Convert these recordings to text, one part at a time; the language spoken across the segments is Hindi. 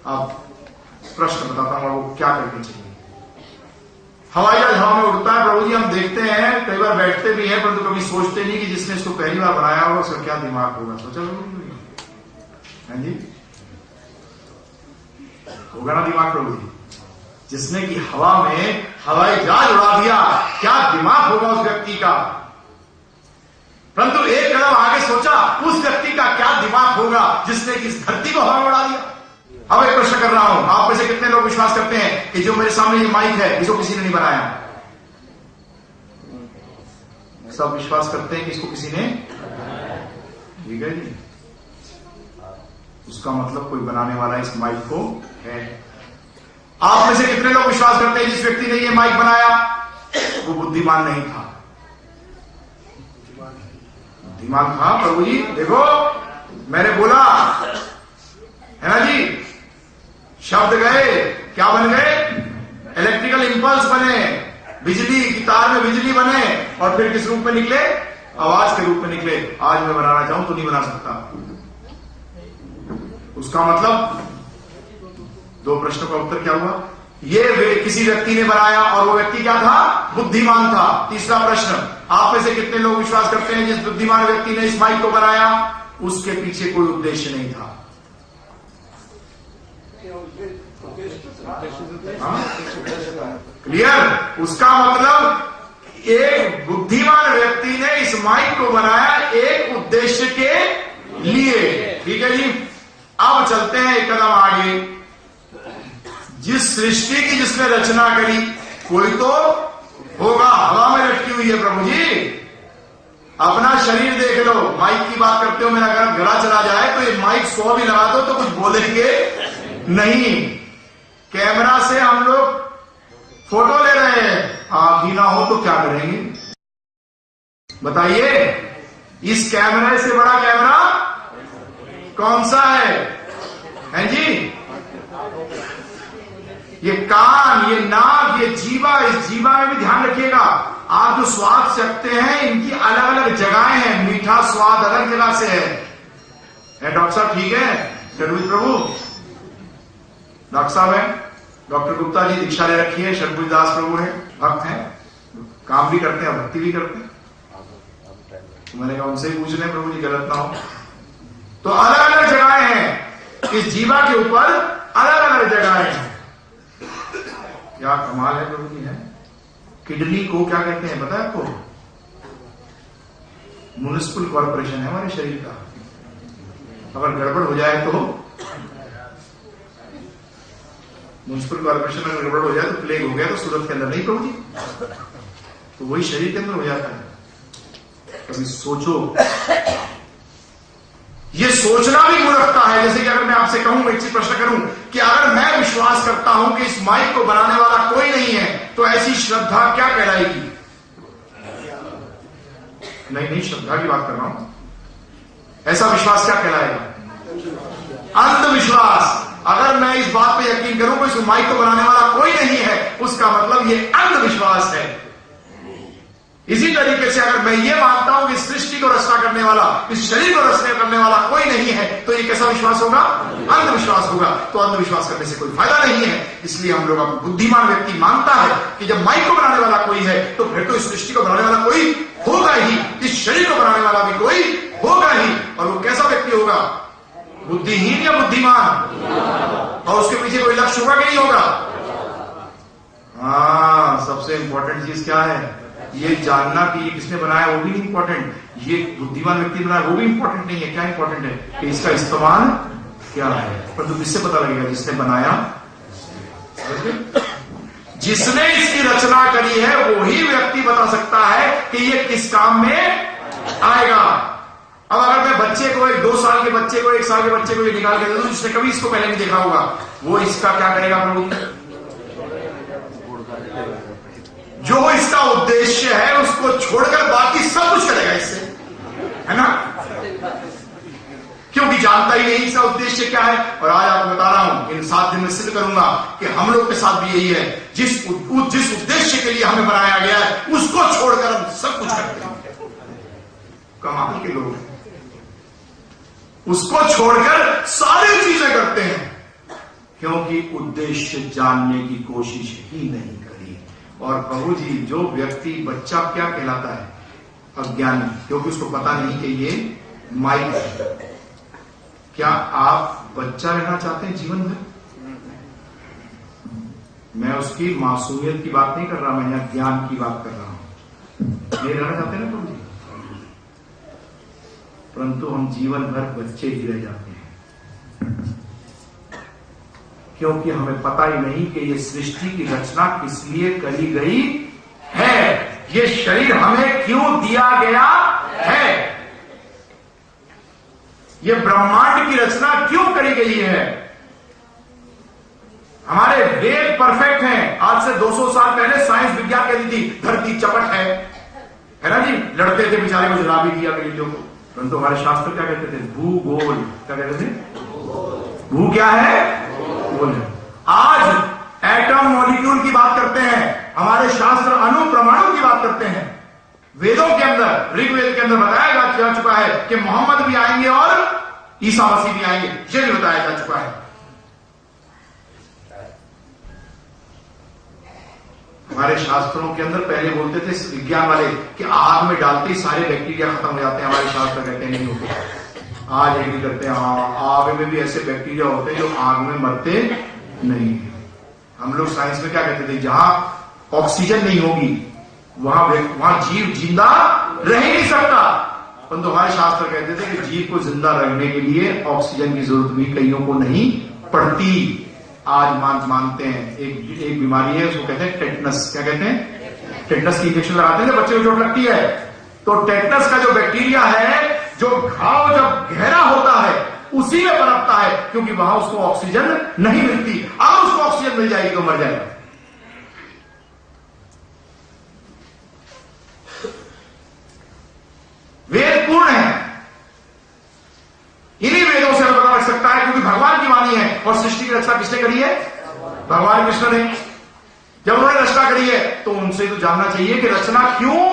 अब प्रश्न बताता हूं वो क्या करनी चाहिए। हवाई जहाज हवा में उड़ता है प्रभु जी, हम देखते हैं, कई बार बैठते भी हैं, परंतु कभी सोचते नहीं कि जिसने इसको पहली बार बनाया होगा उसका क्या दिमाग होगा। सोचा है जी, होगा ना दिमाग प्रभु जी? जिसने कि हवा में हवाई जहाज उड़ा दिया, क्या दिमाग होगा उस व्यक्ति का। परंतु एक कदम आगे सोचा, उस व्यक्ति का क्या दिमाग होगा जिसने कि इस धरती को हवा में उड़ा दिया। अब एक प्रश्न कर रहा हूं, आप में से कितने लोग विश्वास करते हैं कि जो मेरे सामने ये माइक है इसको किसी ने नहीं बनाया? सब विश्वास करते हैं कि इसको किसी ने, ठीक है जी, उसका मतलब कोई बनाने वाला इस माइक को है। आप में से कितने लोग विश्वास करते हैं जिस व्यक्ति ने ये माइक बनाया वो बुद्धिमान नहीं था? बुद्धिमान था प्रभु जी। देखो मैंने बोला है ना जी, शब्द गए, क्या बन गए? इलेक्ट्रिकल इंपल्स बने, बिजली की तार में बिजली बने, और फिर किस रूप में निकले? आवाज के रूप में निकले। आज मैं बनाना चाहूं तो नहीं बना सकता। उसका मतलब दो प्रश्नों का उत्तर क्या हुआ? ये किसी व्यक्ति ने बनाया और वो व्यक्ति क्या था? बुद्धिमान था। तीसरा प्रश्न, आप में से कितने लोग विश्वास करते हैं जिस बुद्धिमान व्यक्ति ने इस माइक को बनाया उसके पीछे कोई उद्देश्य नहीं था? क्लियर? उसका मतलब एक बुद्धिमान व्यक्ति ने इस माइक को बनाया एक उद्देश्य के लिए। ठीक है जी, अब चलते हैं एक कदम आगे। जिस सृष्टि की जिसने रचना करी कोई तो होगा। हवा में लटकी हुई है प्रभु जी, अपना शरीर देख लो। माइक की बात करते हो, मेरा अगर गला चला जाए तो ये माइक 100 भी लगा दो तो कुछ बोलेंगे नहीं। कैमरा से हम लोग फोटो ले रहे हैं, आप ही ना हो तो क्या करेंगे बताइए? इस कैमरे से बड़ा कैमरा कौन सा है जी? ये कान, ये नाक, ये जीवा, इस जीवा में भी ध्यान रखिएगा। आप जो स्वाद चखते हैं इनकी अलग अलग जगहें हैं। मीठा स्वाद अलग जगह से है डॉक्टर साहब, ठीक है? शर्मिल प्रभु डॉक्टर साहब है, डॉक्टर गुप्ता जी दीक्षा ले रखी है, शर्मिल दास प्रभु है, भक्त हैं, काम भी करते हैं, भक्ति भी करते हैं। तो मैंने कहा उनसे ही पूछ लें प्रभु जी, गलत ना हो। तो अलग अलग जगहें हैं, इस जीवा के ऊपर अलग अलग जगहें हैं। क्या कमाल है प्रभु जी है। किडनी को क्या कहते हैं पता है आपको? म्युनिसिपल कॉर्पोरेशन है हमारे शरीर का। अगर गड़बड़ हो जाए तो म्युनिसिपल कॉर्पोरेशन में गड़बड़ हो जाए तो प्लेग हो गया तो सूरत के अंदर नहीं प्रभु जी, तो वही शरीर के अंदर हो जाता है। कभी सोचो, ये सोचना भी मूर्खता है। जैसे कि अगर मैं आपसे कहूं, एक चीज प्रश्न करूं कि अगर मैं विश्वास करता हूं कि इस माइक को बनाने वाला कोई नहीं है तो ऐसी श्रद्धा क्या कहलाएगी? नहीं, श्रद्धा की बात कर रहा हूं। ऐसा विश्वास क्या कहलाएगा? अंधविश्वास। अगर मैं इस बात पे यकीन करूं कि इस माइक को बनाने वाला कोई नहीं है, उसका मतलब ये अंधविश्वास है। इसी तरीके से अगर मैं ये मानता हूं कि सृष्टि को रचना करने वाला, इस शरीर को रचना करने वाला कोई नहीं है, तो ये कैसा विश्वास होगा? अंधविश्वास होगा। तो अंधविश्वास करने से कोई फायदा नहीं है। इसलिए हम लोग, बुद्धिमान व्यक्ति मानता है कि जब माइक को बनाने वाला कोई है तो फिर तो इस सृष्टि को बनाने वाला कोई होगा ही, इस शरीर को बनाने वाला भी कोई होगा ही। और वो कैसा व्यक्ति होगा? बुद्धिहीन या बुद्धिमान? और उसके पीछे कोई लक्ष्य होगा कि नहीं होगा? हाँ, सबसे इंपॉर्टेंट चीज क्या है? ये जानना कि ये किसने बनाया वो भी नहीं इंपॉर्टेंट, ये बुद्धिमान व्यक्ति बनाया वो भी इंपॉर्टेंट नहीं है। क्या इंपॉर्टेंट है? कि इसका इस्तेमाल क्या है। पर तो किससे पता लगेगा? जिसने बनाया, जिसने इसकी रचना करी है वही व्यक्ति बता सकता है कि ये किस काम में आएगा। अब अगर मैं बच्चे को, एक 2 साल के बच्चे को, 1 साल के बच्चे को ये निकाल के दे दूं जिसने कभी इसको पहले नहीं देखा होगा, वो इसका क्या करेगा प्रभु? जो इसका उद्देश्य है उसको छोड़कर बाकी सब कुछ करेगा इससे, है ना? क्योंकि जानता ही नहीं इसका उद्देश्य क्या है। और आज आपको बता रहा हूं, इन 7 दिन में सिद्ध करूंगा कि हम लोग के साथ भी यही है। जिस उद्देश्य के लिए हमें बनाया गया है उसको छोड़कर हम सब कुछ करते हैं। कमाल के लोग हैं, उसको छोड़कर सारी चीजें करते हैं। क्योंकि उद्देश्य जानने की कोशिश ही नहीं करी। और प्रभु जी, जो व्यक्ति बच्चा क्या कहलाता है? अज्ञानी, क्योंकि उसको पता नहीं कि ये माइक है। क्या आप बच्चा रहना चाहते हैं जीवन भर? मैं उसकी मासूमियत की बात नहीं कर रहा, मैं यहाँ ज्ञान की बात कर रहा हूं। ये रहना चाहते हैं ना प्रभु जी? परंतु हम जीवन भर बच्चे ही रह जाते हैं, क्योंकि हमें पता ही नहीं कि ये सृष्टि की रचना किस लिए करी गई है, ये शरीर हमें क्यों दिया गया है, ये ब्रह्मांड की रचना क्यों करी गई है। हमारे वेद परफेक्ट हैं। आज से 200 साल पहले साइंस विज्ञान कहती थी धरती चपट है ना जी, लड़ते थे बेचारे को, जला भी दिया गलीलियो को। परंतु हमारे शास्त्र क्या कहते थे? भूगोल। क्या कहते थे? भू क्या है? गोल है। आज एटम मॉलिक्यूल की बात करते हैं, हमारे शास्त्र अणु परमाणु की बात करते हैं। वेदों के अंदर, ऋग्वेद के अंदर बताया जा चुका है कि मोहम्मद भी आएंगे और ईसा मसीह भी आएंगे, ये भी बताया जा चुका है। हमारे शास्त्रों के अंदर पहले बोलते थे विज्ञान वाले कि आग में डालते ही सारे बैक्टीरिया खत्म हो जाते हैं, हमारे शास्त्र कहते हैं नहीं होते। आज ये भी करते हैं, हाँ आग में भी ऐसे बैक्टीरिया होते हैं जो आग में मरते नहीं। हम लोग साइंस में क्या कहते थे? जहां ऑक्सीजन नहीं होगी वहां जीव जिंदा रह ही नहीं सकता। परंतु हमारे शास्त्र कहते थे कि जीव को जिंदा रहने के लिए ऑक्सीजन की जरूरत भी कईयों को नहीं पड़ती। आज मानते हैं एक बीमारी है, उसको कहते हैं टेटनस। क्या कहते हैं? टेटनस की इंजेक्शन लगाते हैं, बच्चे को चोट लगती है तो टेटनस का जो बैक्टीरिया है, जो घाव जब गहरा होता है उसी में पनपता है, क्योंकि वहां उसको ऑक्सीजन नहीं मिलती। अगर उसको ऑक्सीजन मिल जाएगी तो मर जाएगा। वेद पूर्ण है, इन्हीं वेदों से पता लग सकता है, क्योंकि भगवान की वाणी है। और सृष्टि की रचना किसने करी है? भगवान कृष्ण ने। जब उन्होंने रचना करी है तो उनसे तो जानना चाहिए कि रचना क्यों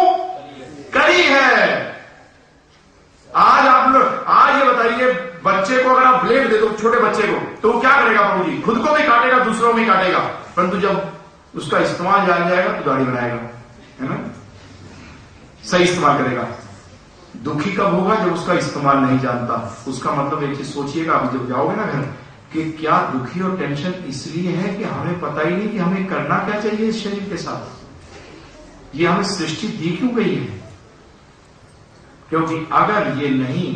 करी है। आज ये बताइए, बच्चे को अगर आप ब्लेड दे दो, छोटे बच्चे को, तो वो क्या करेगा प्रभु जी? खुद को भी काटेगा, दूसरों को भी काटेगा। परंतु जब उसका इस्तेमाल जान जाएगा तो दाढ़ी बनाएगा, है ना? सही इस्तेमाल करेगा। दुखी कब होगा? जब उसका इस्तेमाल नहीं जानता। उसका मतलब एक चीज सोचिएगा, आप जब जाओगे ना घर, कि क्या दुखी और टेंशन इसलिए है कि हमें पता ही नहीं कि हमें करना क्या चाहिए इस शरीर के साथ। ये हमें सृष्टि दी क्यों गई है? क्योंकि अगर ये नहीं,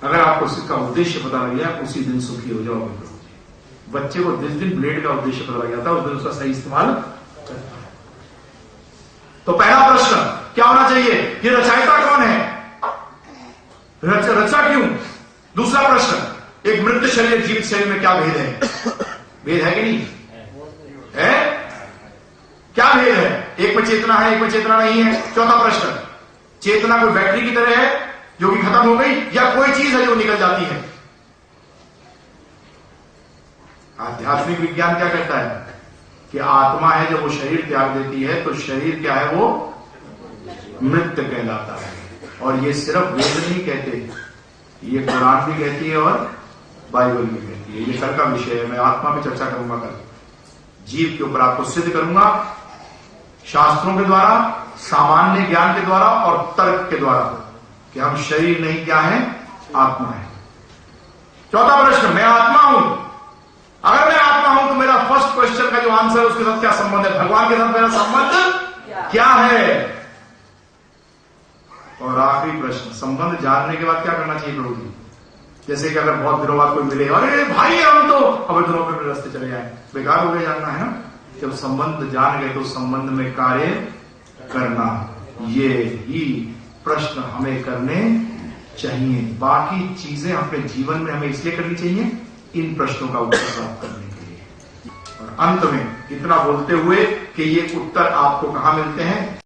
अगर आपको इसका उद्देश्य पता लग गया, उसी दिन सुखी हो जाओगे। बच्चे को जिस दिन ब्लेड का उद्देश्य पता लग जाता है, उस दिन उसका सही इस्तेमाल करता। तो पहला प्रश्न क्या होना चाहिए? ये रचयिता कौन है? रचा क्यों? दूसरा प्रश्न, एक मृत शरीर जीवित शरीर में क्या भेद है? भेद है कि नहीं है? क्या भेद है? एक में चेतना है, एक में चेतना नहीं है। चौथा प्रश्न, चेतना कोई बैटरी की तरह है जो कि खत्म हो गई, या कोई चीज है जो निकल जाती है? आध्यात्मिक विज्ञान क्या कहता है? कि आत्मा है, जब वो शरीर त्याग देती है तो शरीर क्या है? वो मृत कहलाता है। और ये सिर्फ वेद नहीं कहते, ये कुरान भी कहती है और बाइबल भी कहती है। ये कल का विषय है, मैं आत्मा पे चर्चा करूंगा कल। जीव के ऊपर आपको सिद्ध करूंगा शास्त्रों के द्वारा, सामान्य ज्ञान के द्वारा और तर्क के द्वारा, कि हम शरीर नहीं क्या है? आत्मा है। चौथा प्रश्न, मैं आत्मा हूं। अगर मैं आत्मा हूं तो मेरा फर्स्ट क्वेश्चन का जो आंसर है उसके साथ क्या संबंध है? भगवान के साथ मेरा संबंध क्या है? और आखिरी प्रश्न, संबंध जानने के बाद क्या करना चाहिए प्रभु जी? जैसे कि अगर बहुत दिनों बाद कोई मिले, अरे भाई हम तो अब दिनों पे रास्ते चले जाए, बेकार हो गए जानना, है ना? जब संबंध जान गए तो संबंध में कार्य करना, ये ही प्रश्न हमें करने चाहिए। बाकी चीजें अपने जीवन में हमें इसलिए करनी चाहिए इन प्रश्नों का उत्तर प्राप्त करने के लिए। और अंत में इतना बोलते हुए कि ये उत्तर आपको कहां मिलते हैं?